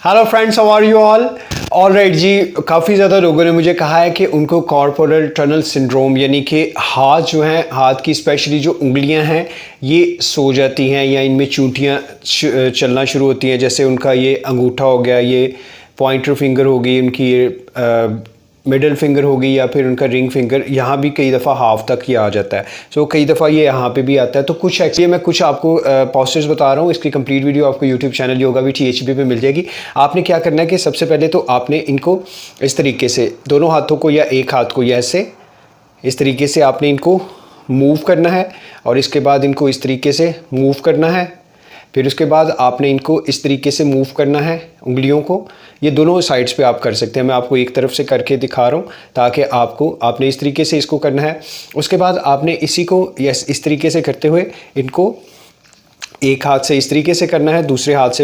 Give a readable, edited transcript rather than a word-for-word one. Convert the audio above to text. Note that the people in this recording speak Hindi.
Hello friends, how are you all right ji. काफ़ी ज़्यादा लोगों ने मुझे कहा है कि उनको कॉर्पोरल टनल सिंड्रोम यानी कि हाथ जो हैं, हाथ की स्पेशली जो उंगलियां हैं ये सो जाती हैं या इनमें चूंटियां चलना शुरू होती हैं। जैसे उनका ये अंगूठा हो गया, ये पॉइंटर फिंगर होगी, उनकी ये मिडल फिंगर होगी या फिर उनका रिंग फिंगर, यहाँ भी कई दफ़ा हाफ तक ये आ जाता है। सो कई दफ़ा ये यहाँ पे भी आता है। तो कुछ एक्चुअली मैं कुछ आपको पॉस्चर्स बता रहा हूँ। इसकी कंप्लीट वीडियो आपको यूट्यूब चैनल योगा भी THB पे मिल जाएगी। आपने क्या करना है कि सबसे पहले तो आपने इनको इस तरीके से दोनों हाथों को या एक हाथ को या ऐसे इस तरीके से आपने इनको मूव करना है और इसके बाद इनको इस तरीके से मूव करना है। फिर उसके बाद आपने इनको इस तरीके से मूव करना है उंगलियों को। ये दोनों साइड्स पे आप कर सकते हैं। मैं आपको एक तरफ से करके दिखा रहा हूँ ताकि आपने इस तरीके से इसको करना है। उसके बाद आपने इसी को इस तरीके से करते हुए इनको एक हाथ से इस तरीके से करना है, दूसरे हाथ से